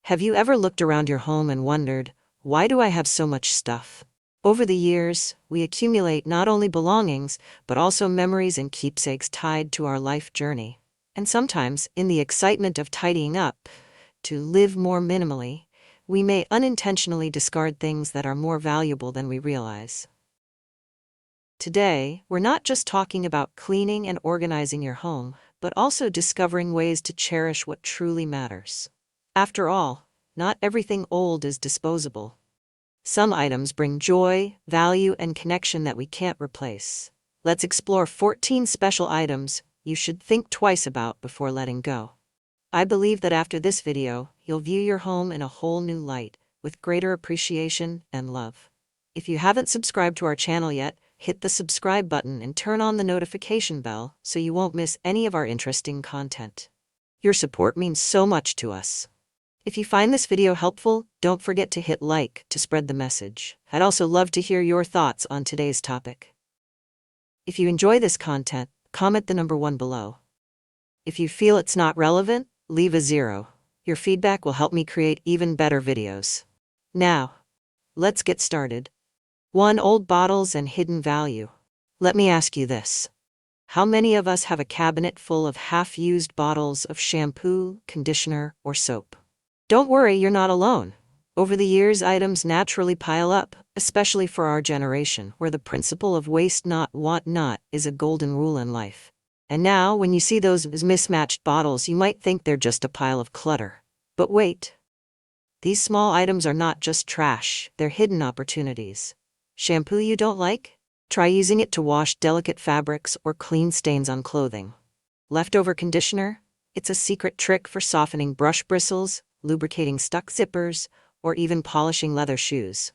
Have you ever looked around your home and wondered, why do I have so much stuff? Over the years, we accumulate not only belongings, but also memories and keepsakes tied to our life journey. And sometimes, in the excitement of tidying up, to live more minimally, we may unintentionally discard things that are more valuable than we realize. Today, we're not just talking about cleaning and organizing your home, but also discovering ways to cherish what truly matters. After all, not everything old is disposable. Some items bring joy, value, and connection that we can't replace. Let's explore 14 special items you should think twice about before letting go. I believe that after this video, you'll view your home in a whole new light, with greater appreciation and love. If you haven't subscribed to our channel yet, hit the subscribe button and turn on the notification bell so you won't miss any of our interesting content. Your support means so much to us. If you find this video helpful, don't forget to hit like to spread the message. I'd also love to hear your thoughts on today's topic. If you enjoy this content, comment the number 1 below. If you feel it's not relevant, leave a 0. Your feedback will help me create even better videos. Now, let's get started. 1. Old bottles and hidden value. Let me ask you this. How many of us have a cabinet full of half-used bottles of shampoo, conditioner, or soap? Don't worry, you're not alone. Over the years, items naturally pile up, especially for our generation, where the principle of waste not, want not is a golden rule in life. And now, when you see those mismatched bottles, you might think they're just a pile of clutter. But wait. These small items are not just trash, they're hidden opportunities. Shampoo you don't like? Try using it to wash delicate fabrics or clean stains on clothing. Leftover conditioner? It's a secret trick for softening brush bristles, lubricating stuck zippers, or even polishing leather shoes.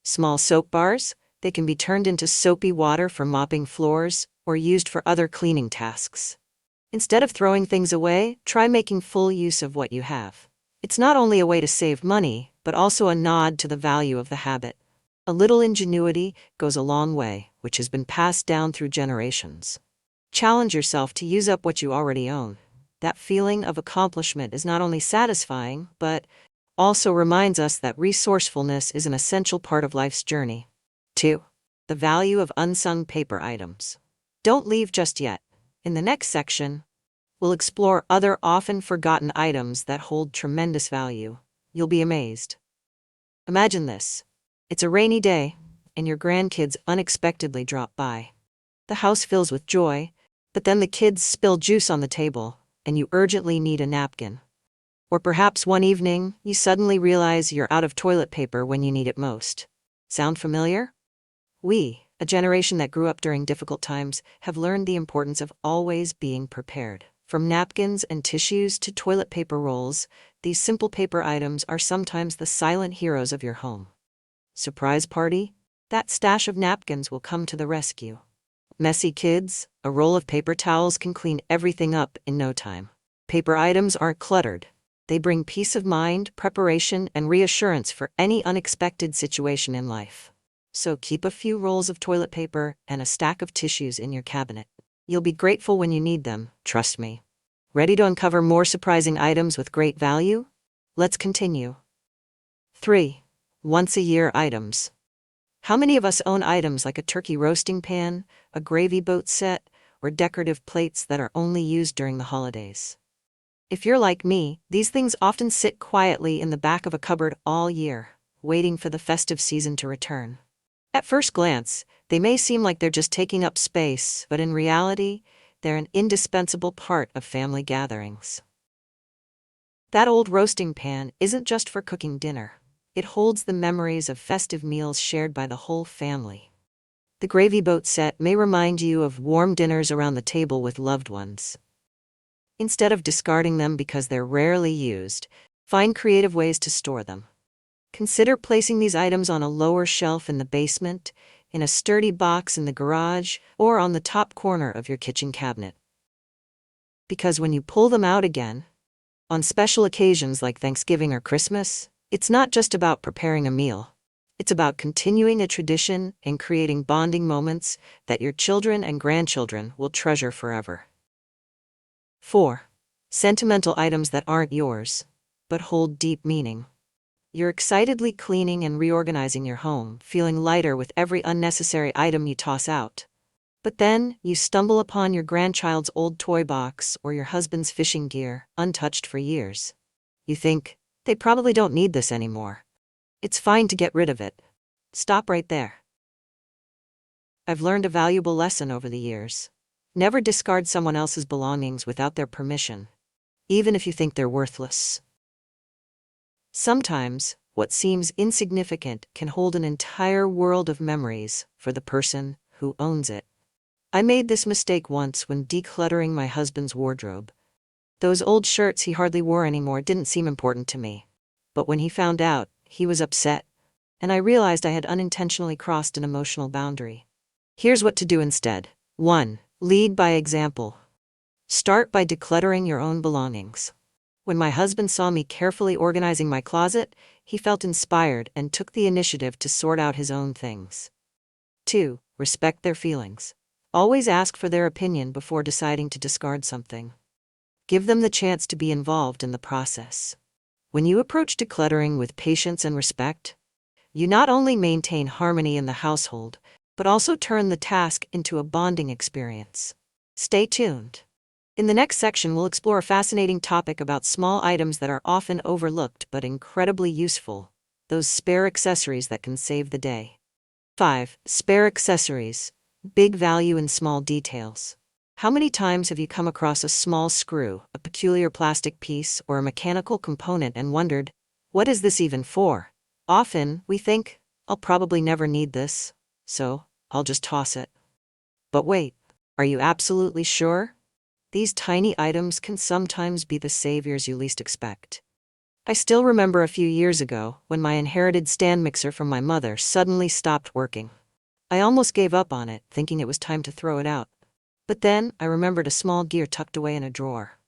Small soap bars? They can be turned into soapy water for mopping floors or used for other cleaning tasks. Instead of throwing things away, try making full use of what you have. It's not only a way to save money, but also a nod to the value of the habit. A little ingenuity goes a long way, which has been passed down through generations. Challenge yourself to use up what you already own. That feeling of accomplishment is not only satisfying, but also reminds us that resourcefulness is an essential part of life's journey. 2. The value of unsung paper items. Don't leave just yet. In the next section, we'll explore other often forgotten items that hold tremendous value. You'll be amazed. Imagine this. It's a rainy day, and your grandkids unexpectedly drop by. The house fills with joy, but then the kids spill juice on the table, and you urgently need a napkin. Or perhaps one evening, you suddenly realize you're out of toilet paper when you need it most. Sound familiar? We, a generation that grew up during difficult times, have learned the importance of always being prepared. From napkins and tissues to toilet paper rolls, these simple paper items are sometimes the silent heroes of your home. Surprise party? That stash of napkins will come to the rescue. Messy kids? A roll of paper towels can clean everything up in no time. Paper items aren't cluttered. They bring peace of mind, preparation, and reassurance for any unexpected situation in life. So keep a few rolls of toilet paper and a stack of tissues in your cabinet. You'll be grateful when you need them, trust me. Ready to uncover more surprising items with great value? Let's continue. 3. Once-a-year items. How many of us own items like a turkey roasting pan, a gravy boat set, or decorative plates that are only used during the holidays? If you're like me, these things often sit quietly in the back of a cupboard all year, waiting for the festive season to return. At first glance, they may seem like they're just taking up space, but in reality, they're an indispensable part of family gatherings. That old roasting pan isn't just for cooking dinner. It holds the memories of festive meals shared by the whole family. The gravy boat set may remind you of warm dinners around the table with loved ones. Instead of discarding them because they're rarely used, find creative ways to store them. Consider placing these items on a lower shelf in the basement, in a sturdy box in the garage, or on the top corner of your kitchen cabinet. Because when you pull them out again, on special occasions like Thanksgiving or Christmas, it's not just about preparing a meal. It's about continuing a tradition and creating bonding moments that your children and grandchildren will treasure forever. 4. Sentimental items that aren't yours. but hold deep meaning. You're excitedly cleaning and reorganizing your home, feeling lighter with every unnecessary item you toss out. But then, you stumble upon your grandchild's old toy box or your husband's fishing gear, untouched for years. You think, they probably don't need this anymore. It's fine to get rid of it. Stop right there. I've learned a valuable lesson over the years. Never discard someone else's belongings without their permission, even if you think they're worthless. Sometimes, what seems insignificant can hold an entire world of memories for the person who owns it. I made this mistake once when decluttering my husband's wardrobe. Those old shirts he hardly wore anymore didn't seem important to me. But when he found out, he was upset, and I realized I had unintentionally crossed an emotional boundary. Here's what to do instead. 1. Lead by example. Start by decluttering your own belongings. When my husband saw me carefully organizing my closet, he felt inspired and took the initiative to sort out his own things. 2. Respect their feelings. Always ask for their opinion before deciding to discard something. Give them the chance to be involved in the process. When you approach decluttering with patience and respect, you not only maintain harmony in the household, but also turn the task into a bonding experience. Stay tuned. In the next section, we'll explore a fascinating topic about small items that are often overlooked but incredibly useful, those spare accessories that can save the day. 5. Spare accessories. Big value in small details. How many times have you come across a small screw, a peculiar plastic piece, or a mechanical component and wondered, what is this even for? Often, we think, I'll probably never need this, so I'll just toss it. But wait, are you absolutely sure? These tiny items can sometimes be the saviors you least expect. I still remember a few years ago when my inherited stand mixer from my mother suddenly stopped working. I almost gave up on it, thinking it was time to throw it out. But then, I remembered a small gear tucked away in a drawer.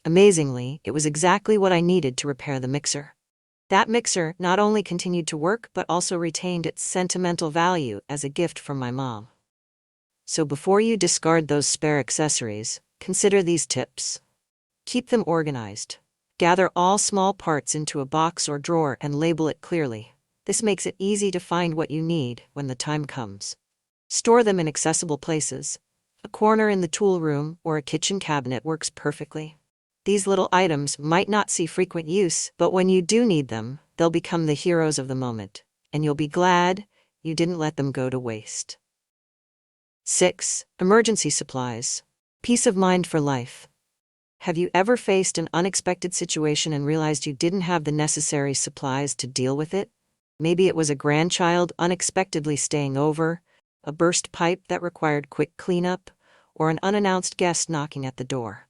Amazingly, it was exactly what I needed to repair the mixer. That mixer not only continued to work but also retained its sentimental value as a gift from my mom. So before you discard those spare accessories, consider these tips. Keep them organized. Gather all small parts into a box or drawer and label it clearly. This makes it easy to find what you need when the time comes. Store them in accessible places. A corner in the tool room or a kitchen cabinet works perfectly. These little items might not see frequent use, but when you do need them, they'll become the heroes of the moment, and you'll be glad you didn't let them go to waste. 6. Emergency supplies. Peace of mind for life. Have you ever faced an unexpected situation and realized you didn't have the necessary supplies to deal with it? Maybe it was a grandchild unexpectedly staying over, a burst pipe that required quick cleanup, or an unannounced guest knocking at the door.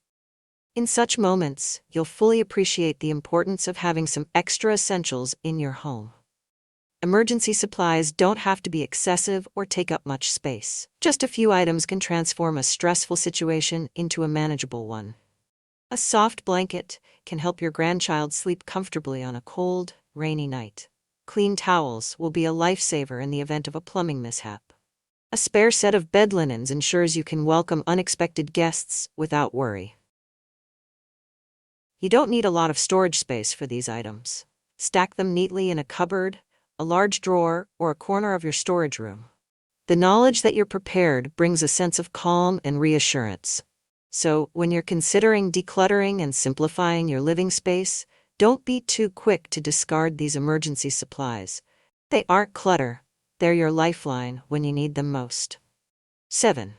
In such moments, you'll fully appreciate the importance of having some extra essentials in your home. Emergency supplies don't have to be excessive or take up much space. Just a few items can transform a stressful situation into a manageable one. A soft blanket can help your grandchild sleep comfortably on a cold, rainy night. Clean towels will be a lifesaver in the event of a plumbing mishap. A spare set of bed linens ensures you can welcome unexpected guests without worry. You don't need a lot of storage space for these items. Stack them neatly in a cupboard, a large drawer, or a corner of your storage room. The knowledge that you're prepared brings a sense of calm and reassurance. So, when you're considering decluttering and simplifying your living space, don't be too quick to discard these emergency supplies. They aren't clutter, they're your lifeline when you need them most. 7.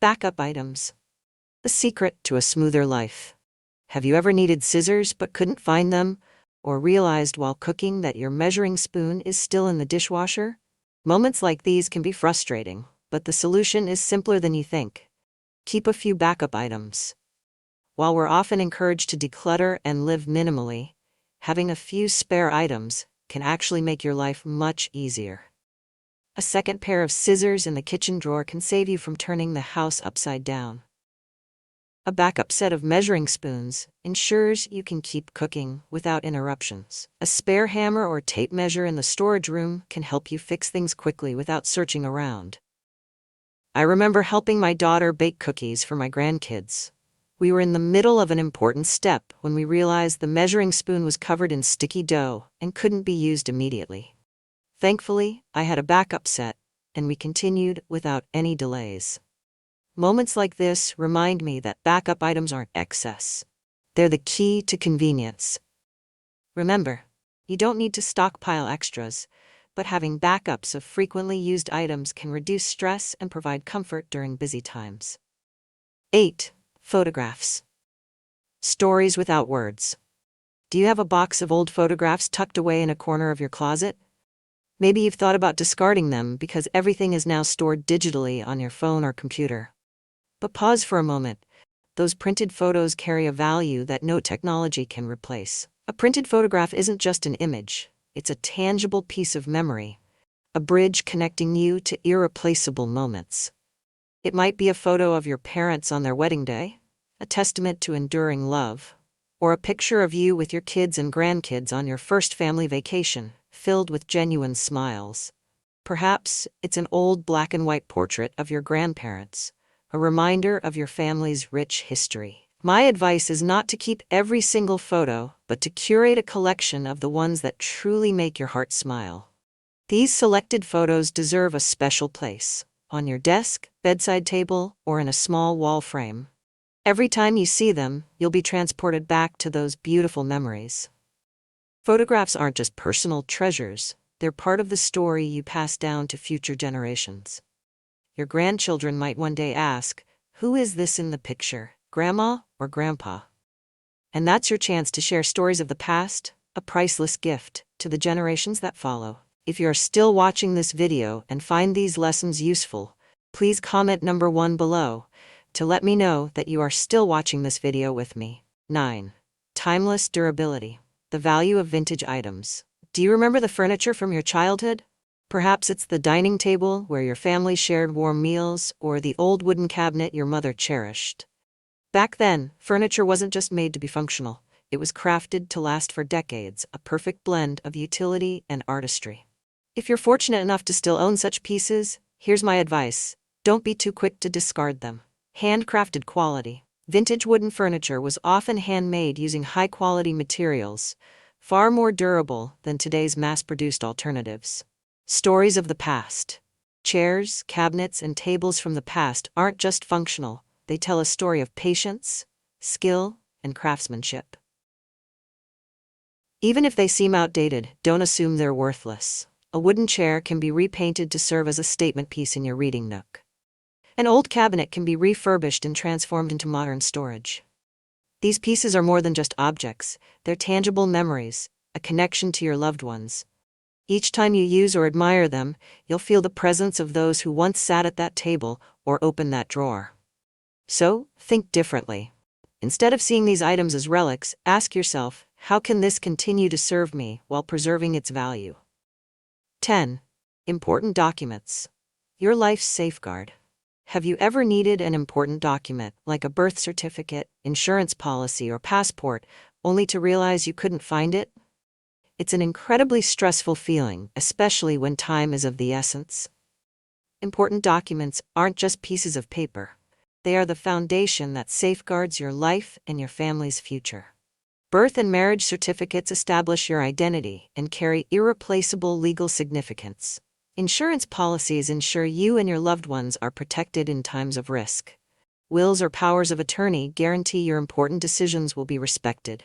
Backup items. The secret to a smoother life. Have you ever needed scissors but couldn't find them, or realized while cooking that your measuring spoon is still in the dishwasher? Moments like these can be frustrating, but the solution is simpler than you think. Keep a few backup items. While we're often encouraged to declutter and live minimally, having a few spare items can actually make your life much easier. A second pair of scissors in the kitchen drawer can save you from turning the house upside down. A backup set of measuring spoons ensures you can keep cooking without interruptions. A spare hammer or tape measure in the storage room can help you fix things quickly without searching around. I remember helping my daughter bake cookies for my grandkids. We were in the middle of an important step when we realized the measuring spoon was covered in sticky dough and couldn't be used immediately. Thankfully, I had a backup set, and we continued without any delays. Moments like this remind me that backup items aren't excess. They're the key to convenience. Remember, you don't need to stockpile extras, but having backups of frequently used items can reduce stress and provide comfort during busy times. 8. Photographs. Stories without words. Do you have a box of old photographs tucked away in a corner of your closet? Maybe you've thought about discarding them because everything is now stored digitally on your phone or computer. But pause for a moment. Those printed photos carry a value that no technology can replace. A printed photograph isn't just an image, it's a tangible piece of memory, a bridge connecting you to irreplaceable moments. It might be a photo of your parents on their wedding day, a testament to enduring love, or a picture of you with your kids and grandkids on your first family vacation, filled with genuine smiles. Perhaps it's an old black and white portrait of your grandparents, a reminder of your family's rich history. My advice is not to keep every single photo, but to curate a collection of the ones that truly make your heart smile. These selected photos deserve a special place, on your desk, bedside table, or in a small wall frame. Every time you see them, you'll be transported back to those beautiful memories. Photographs aren't just personal treasures, they're part of the story you pass down to future generations. Your grandchildren might one day ask, "Who is this in the picture, Grandma or Grandpa?" And that's your chance to share stories of the past, a priceless gift to the generations that follow. If you are still watching this video and find these lessons useful, please comment number 1 below to let me know that you are still watching this video with me. 9. Timeless durability. The value of vintage items. Do you remember the furniture from your childhood? Perhaps it's the dining table where your family shared warm meals, or the old wooden cabinet your mother cherished. Back then, furniture wasn't just made to be functional. It was crafted to last for decades, a perfect blend of utility and artistry. If you're fortunate enough to still own such pieces, here's my advice. Don't be too quick to discard them. Handcrafted quality. Vintage wooden furniture was often handmade using high-quality materials, far more durable than today's mass-produced alternatives. Stories of the past. Chairs, cabinets, and tables from the past aren't just functional, they tell a story of patience, skill, and craftsmanship. Even if they seem outdated, don't assume they're worthless. A wooden chair can be repainted to serve as a statement piece in your reading nook. An old cabinet can be refurbished and transformed into modern storage. These pieces are more than just objects, they're tangible memories, a connection to your loved ones. Each time you use or admire them, you'll feel the presence of those who once sat at that table or opened that drawer. So, think differently. Instead of seeing these items as relics, ask yourself, how can this continue to serve me while preserving its value? 10. Important documents. Your life's safeguard. Have you ever needed an important document, like a birth certificate, insurance policy, or passport, only to realize you couldn't find it? It's an incredibly stressful feeling, especially when time is of the essence. Important documents aren't just pieces of paper. They are the foundation that safeguards your life and your family's future. Birth and marriage certificates establish your identity and carry irreplaceable legal significance. Insurance policies ensure you and your loved ones are protected in times of risk. Wills or powers of attorney guarantee your important decisions will be respected.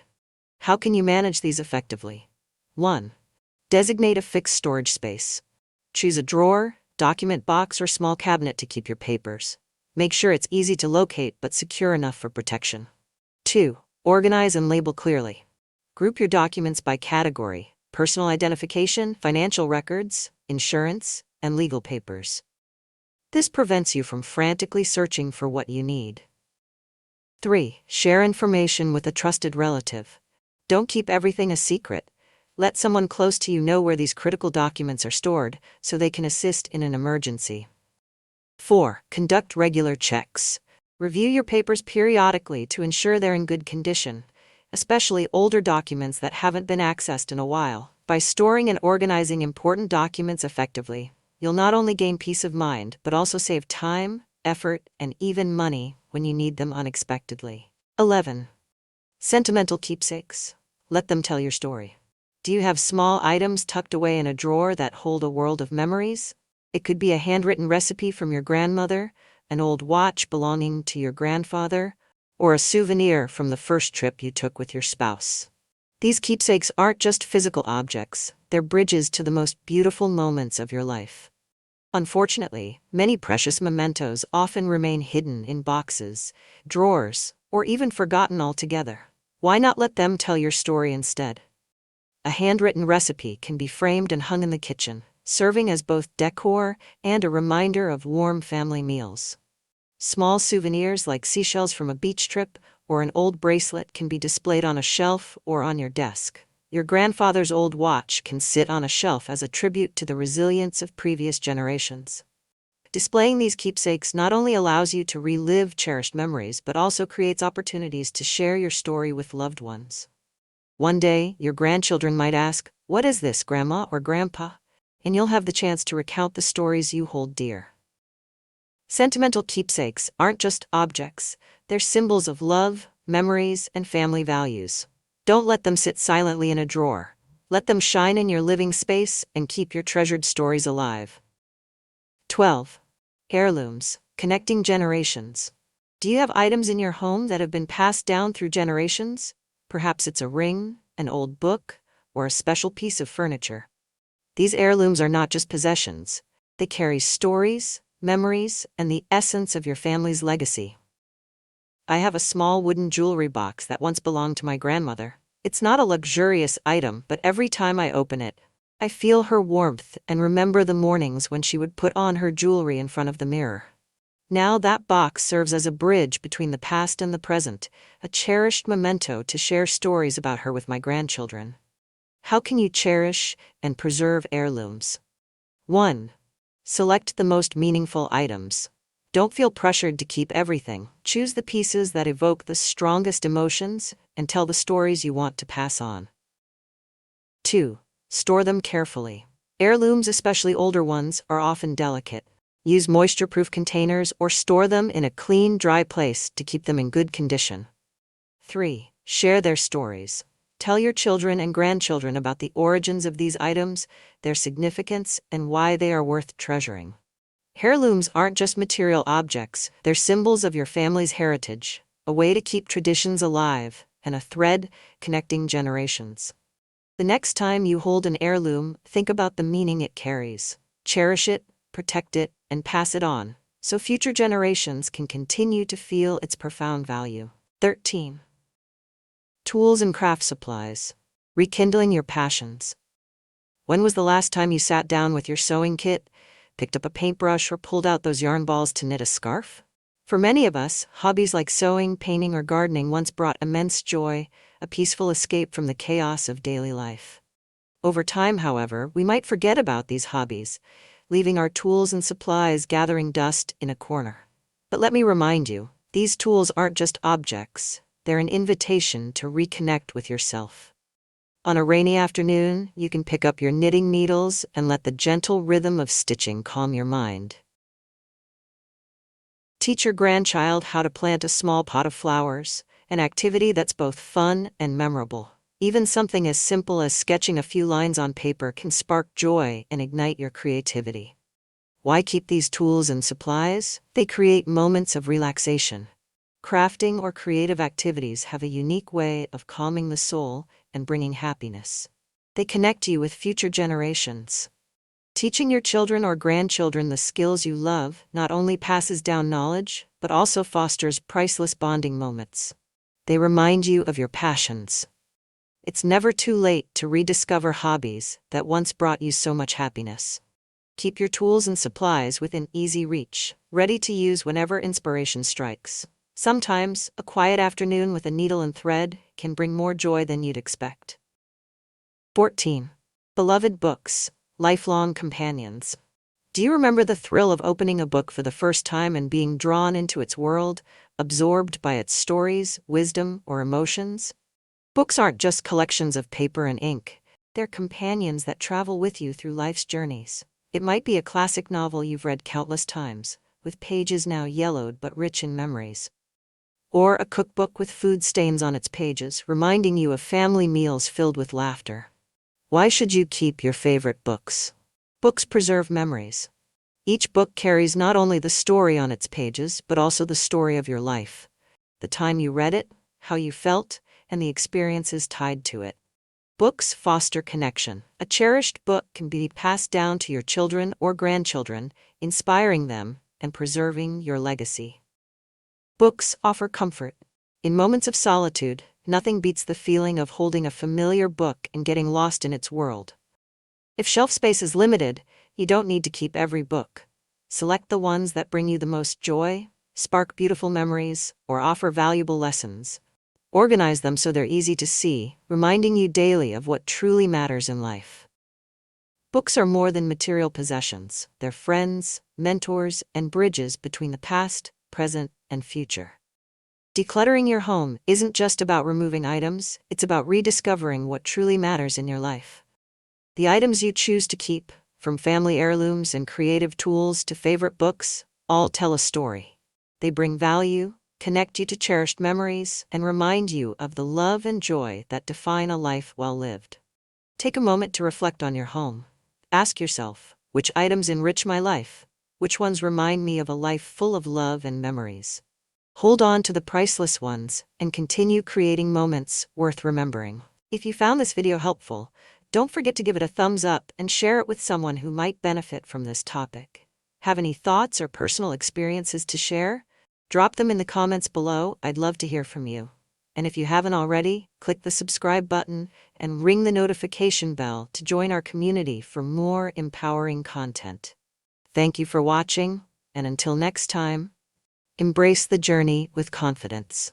How can you manage these effectively? 1. Designate a fixed storage space. Choose a drawer, document box, or small cabinet to keep your papers. Make sure it's easy to locate but secure enough for protection. 2. Organize and label clearly. Group your documents by category: personal identification, financial records, insurance, and legal papers. This prevents you from frantically searching for what you need. 3. Share information with a trusted relative. Don't keep everything a secret. Let someone close to you know where these critical documents are stored, so they can assist in an emergency. 4. Conduct regular checks. Review your papers periodically to ensure they're in good condition, especially older documents that haven't been accessed in a while. By storing and organizing important documents effectively, you'll not only gain peace of mind but also save time, effort, and even money when you need them unexpectedly. 11. Sentimental keepsakes. Let them tell your story. Do you have small items tucked away in a drawer that hold a world of memories? It could be a handwritten recipe from your grandmother, an old watch belonging to your grandfather, or a souvenir from the first trip you took with your spouse. These keepsakes aren't just physical objects, they're bridges to the most beautiful moments of your life. Unfortunately, many precious mementos often remain hidden in boxes, drawers, or even forgotten altogether. Why not let them tell your story instead? A handwritten recipe can be framed and hung in the kitchen, serving as both decor and a reminder of warm family meals. Small souvenirs like seashells from a beach trip or an old bracelet can be displayed on a shelf or on your desk. Your grandfather's old watch can sit on a shelf as a tribute to the resilience of previous generations. Displaying these keepsakes not only allows you to relive cherished memories, but also creates opportunities to share your story with loved ones. One day, your grandchildren might ask, "What is this, Grandma or Grandpa?" And you'll have the chance to recount the stories you hold dear. Sentimental keepsakes aren't just objects, they're symbols of love, memories, and family values. Don't let them sit silently in a drawer. Let them shine in your living space and keep your treasured stories alive. 12. Heirlooms, connecting generations. Do you have items in your home that have been passed down through generations? Perhaps it's a ring, an old book, or a special piece of furniture. These heirlooms are not just possessions. They carry stories, memories, and the essence of your family's legacy. I have a small wooden jewelry box that once belonged to my grandmother. It's not a luxurious item, but every time I open it, I feel her warmth and remember the mornings when she would put on her jewelry in front of the mirror. Now that box serves as a bridge between the past and the present, a cherished memento to share stories about her with my grandchildren. How can you cherish and preserve heirlooms? 1. Select the most meaningful items. Don't feel pressured to keep everything. Choose the pieces that evoke the strongest emotions and tell the stories you want to pass on. 2. Store them carefully. Heirlooms, especially older ones, are often delicate. Use moisture-proof containers or store them in a clean, dry place to keep them in good condition. 3. Share their stories. Tell your children and grandchildren about the origins of these items, their significance, and why they are worth treasuring. Heirlooms aren't just material objects, they're symbols of your family's heritage, a way to keep traditions alive, and a thread connecting generations. The next time you hold an heirloom, think about the meaning it carries. Cherish it, protect it, and pass it on, so future generations can continue to feel its profound value. 13. Tools and craft supplies. Rekindling your passions. When was the last time you sat down with your sewing kit, picked up a paintbrush, or pulled out those yarn balls to knit a scarf? For many of us, hobbies like sewing, painting, or gardening once brought immense joy, a peaceful escape from the chaos of daily life. Over time, however, we might forget about these hobbies, leaving our tools and supplies gathering dust in a corner. But let me remind you, these tools aren't just objects, they're an invitation to reconnect with yourself. On a rainy afternoon, you can pick up your knitting needles and let the gentle rhythm of stitching calm your mind. Teach your grandchild how to plant a small pot of flowers, an activity that's both fun and memorable. Even something as simple as sketching a few lines on paper can spark joy and ignite your creativity. Why keep these tools and supplies? They create moments of relaxation. Crafting or creative activities have a unique way of calming the soul and bringing happiness. They connect you with future generations. Teaching your children or grandchildren the skills you love not only passes down knowledge, but also fosters priceless bonding moments. They remind you of your passions. It's never too late to rediscover hobbies that once brought you so much happiness. Keep your tools and supplies within easy reach, ready to use whenever inspiration strikes. Sometimes, a quiet afternoon with a needle and thread can bring more joy than you'd expect. 14. Beloved books, lifelong companions. Do you remember the thrill of opening a book for the first time and being drawn into its world, absorbed by its stories, wisdom, or emotions? Books aren't just collections of paper and ink. They're companions that travel with you through life's journeys. It might be a classic novel you've read countless times, with pages now yellowed but rich in memories. Or a cookbook with food stains on its pages, reminding you of family meals filled with laughter. Why should you keep your favorite books? Books preserve memories. Each book carries not only the story on its pages, but also the story of your life. The time you read it, how you felt, and the experiences tied to it. Books foster connection. A cherished book can be passed down to your children or grandchildren, inspiring them and preserving your legacy. Books offer comfort. In moments of solitude, nothing beats the feeling of holding a familiar book and getting lost in its world. If shelf space is limited, you don't need to keep every book. Select the ones that bring you the most joy, spark beautiful memories, or offer valuable lessons. Organize them so they're easy to see, reminding you daily of what truly matters in life. Books are more than material possessions. They're friends, mentors, and bridges between the past, present, and future. Decluttering your home isn't just about removing items, it's about rediscovering what truly matters in your life. The items you choose to keep, from family heirlooms and creative tools to favorite books, all tell a story. They bring value, connect you to cherished memories, and remind you of the love and joy that define a life well lived. Take a moment to reflect on your home. Ask yourself, which items enrich my life? Which ones remind me of a life full of love and memories? Hold on to the priceless ones and continue creating moments worth remembering. If you found this video helpful, don't forget to give it a thumbs up and share it with someone who might benefit from this topic. Have any thoughts or personal experiences to share? Drop them in the comments below. I'd love to hear from you. And if you haven't already, click the subscribe button and ring the notification bell to join our community for more empowering content. Thank you for watching, and until next time, embrace the journey with confidence.